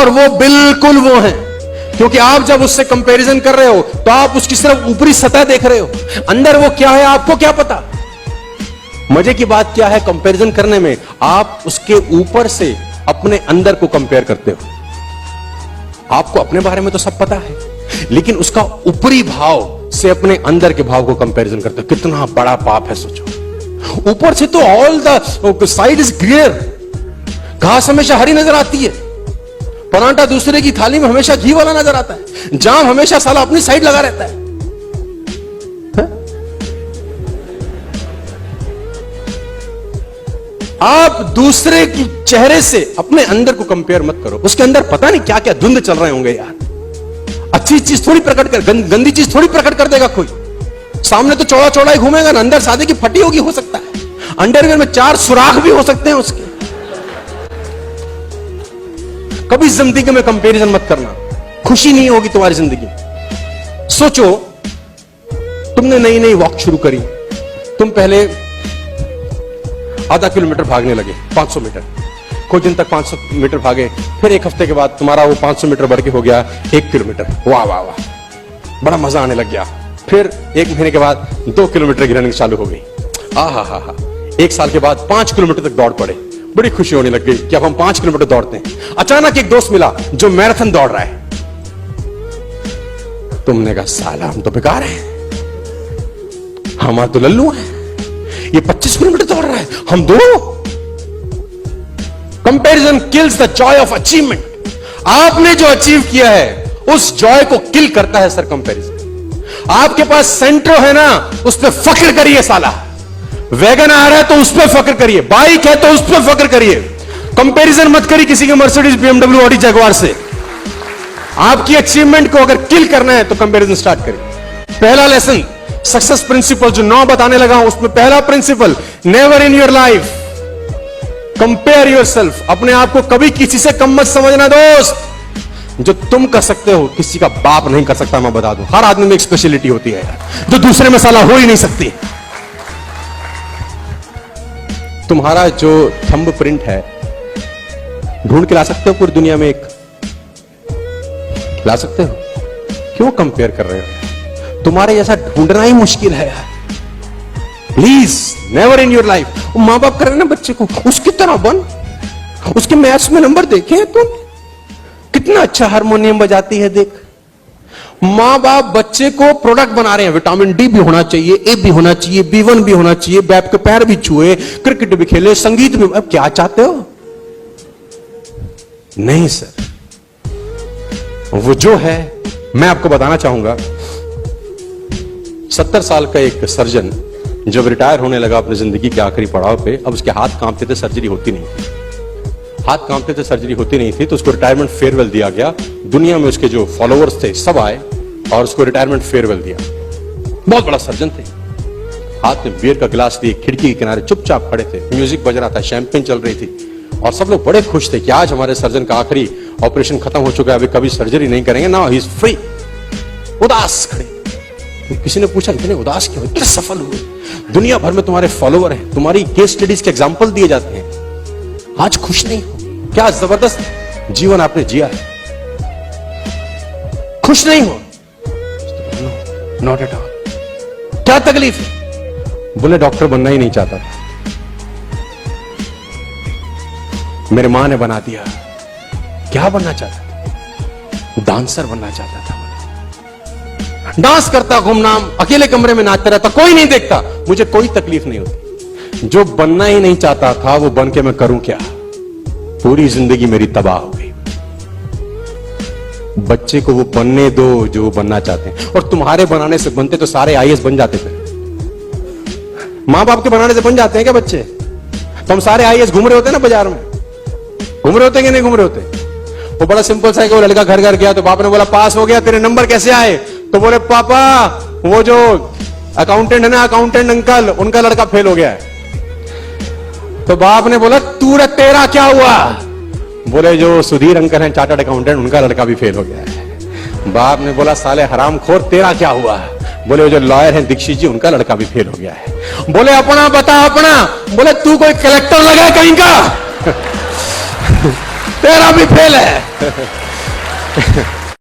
और वो बिल्कुल वो है, क्योंकि आप जब उससे कंपैरिजन कर रहे हो तो आप उसकी सिर्फ ऊपरी सतह देख रहे हो, अंदर वो क्या है आपको क्या पता। मजे की बात क्या है कंपैरिजन करने में, आप उसके ऊपर से अपने अंदर को कंपेयर करते हो। आपको अपने बारे में तो सब पता है, लेकिन उसका ऊपरी भाव से अपने अंदर के भाव को कंपैरिजन करते हो। कितना बड़ा पाप है सोचो। ऊपर से तो all the side is clear, घास हमेशा हरी नजर आती है, परांठा दूसरे की थाली में हमेशा घी वाला नजर आता है, जाम हमेशा साला अपनी साइड लगा रहता है। आप दूसरे की चेहरे से अपने अंदर को कंपेयर मत करो। उसके अंदर पता नहीं क्या क्या धुंध चल रहे होंगे यार। अच्छी चीज थोड़ी प्रकट कर, गंदी चीज थोड़ी प्रकट कर देगा कोई। सामने तो चौड़ा चौड़ा ही घूमेगा ना, अंदर सादे की फटी होगी हो सकता है, अंडरवेयर में 4 सुराख भी हो सकते हैं उसके। कभी जिंदगी में कंपैरिजन मत करना, खुशी नहीं होगी तुम्हारी जिंदगी में। सोचो तुमने नई नई वॉक शुरू करी, तुम पहले आधा किलोमीटर भागने लगे, 500 मीटर, कुछ दिन तक 500 मीटर भागे, फिर एक हफ्ते के बाद तुम्हारा वो 500 मीटर बढ़ के हो गया 1 किलोमीटर। वाह वाह वाह, बड़ा मजा आने लग गया। फिर 1 महीने के बाद 2 किलोमीटर की रनिंग चालू हो गई। आहा हा हा। 1 साल के बाद 5 किलोमीटर तक दौड़ पड़े, बड़ी खुशी होने लग गई कि अब हम 5 किलोमीटर दौड़ते हैं। अचानक एक दोस्त मिला जो मैराथन दौड़ रहा है। तुमने कहा साला हम तो बेकार हैं, हमारे तो लल्लू हैं, ये 25 किलोमीटर दौड़ रहा है, हम 2। Comparison kills the Joy of achievement. आपने जो अचीव किया है उस जॉय को किल करता है सर कंपैरिजन। आपके पास सेंट्रो है ना, उस पर फक्र करिए साला। वैगन आ रहा है तो उस पर फक्र करिए, बाइक है तो उस पर फक्र करिए। कंपैरिजन मत करिए किसी के मर्सिडीज, बीएमडब्ल्यू, ऑडी, जगुआर से। आपकी अचीवमेंट को अगर किल करना है तो कंपैरिजन स्टार्ट करिए। पहला लेसन सक्सेस प्रिंसिपल जो 9 बताने लगा हूं, उसमें पहला principle, never in your life compare yourself. अपने आप को कभी किसी से कम मत समझना दोस्त। जो तुम कर सकते हो किसी का बाप नहीं कर सकता। मैं बता दूं, हर आदमी में एक स्पेशलिटी होती है जो दूसरे में साला हो ही नहीं सकती। तुम्हारा जो थंब प्रिंट है ढूंढ के ला सकते हो पूरी दुनिया में, एक ला सकते हो? क्यों कंपेयर कर रहे हो? तुम्हारे जैसा ढूंढना ही मुश्किल है यार। Please never in your life. मां बाप कर रहे हैं ना बच्चे को, उसकी तरह बन, उसके मैथ्स में नंबर देखे तुम, कितना अच्छा हारमोनियम बजाती है देख। मां बाप बच्चे को प्रोडक्ट बना रहे हैं, विटामिन डी भी होना चाहिए, ए भी होना चाहिए, B1 भी होना चाहिए, बैप के पैर भी छुए, क्रिकेट भी खेले, संगीत भी। अब क्या चाहते हो? नहीं सर, वो जो है मैं आपको बताना चाहूंगा। 70 साल का एक सर्जन जब रिटायर होने लगा अपनी जिंदगी के आखिरी पड़ाव पे, अब उसके हाथ कांपते थे, सर्जरी होती नहीं थी। हाथ कांपते थे, सर्जरी होती नहीं थी, तो उसको रिटायरमेंट फेयरवेल दिया गया। दुनिया में उसके जो फॉलोअर्स थे सब आए और उसको रिटायरमेंट फेयरवेल दिया। बहुत बड़ा सर्जन थे, हाथ में बियर का गिलास लिए खिड़की के किनारे चुपचाप खड़े थे। म्यूजिक बज रहा था, शैंपेन चल रही थी और सब लोग बड़े खुश थे कि आज हमारे सर्जन का आखिरी ऑपरेशन खत्म हो चुका है, अभी कभी सर्जरी नहीं करेंगे ना, ही इज फ्री। उदास खड़े। तो किसी ने पूछा इतने उदास क्यों, इतने सफल हुए, दुनिया भर में तुम्हारे फॉलोअर हैं, तुम्हारी केस स्टडीज के एग्जाम्पल दिए जाते हैं, आज खुश नहीं हो? क्या जबरदस्त जीवन आपने जिया है, खुश नहीं हो? Not at all. क्या तकलीफ है? बोले डॉक्टर बनना ही नहीं चाहता, मेरे मां ने बना दिया। क्या बनना चाहता था? डांसर बनना चाहता था। डांस करता, घूमनाम, अकेले कमरे में नाचता रहता, कोई नहीं देखता, मुझे कोई तकलीफ नहीं होती। जो बनना ही नहीं चाहता था वो बन के मैं करूं क्या? पूरी जिंदगी मेरी तबाह हो गई। बच्चे को वो बनने दो जो वो बनना चाहते हैं, और तुम्हारे बनाने से बनते तो सारे IAS बन जाते थे। मां बाप के बनाने से बन जाते हैं क्या बच्चे? तो हम सारे IAS घूम रहे होते ना, बाजार में घूम रहे होते कि नहीं घूम रहे होते? वो बड़ा सिंपल सा है कि वो लड़का घर घर गया तो बाप ने बोला पास हो गया, तेरे नंबर कैसे आए? तो बोले पापा वो जो अकाउंटेंट है ना, अकाउंटेंट अंकल, उनका लड़का फेल हो गया है। तो बाप ने बोला तेरा क्या हुआ? बोले जो सुधीर अंकल हैं चार्टर्ड अकाउंटेंट, उनका लड़का भी फेल हो गया है। बाप ने बोला साले हरामखोर तेरा क्या हुआ? बोले जो लॉयर हैं दीक्षित जी, उनका लड़का भी फेल हो गया है। बोले अपना बता अपना। बोले तू कोई कलेक्टर लगा कहीं का? तेरा भी फेल है।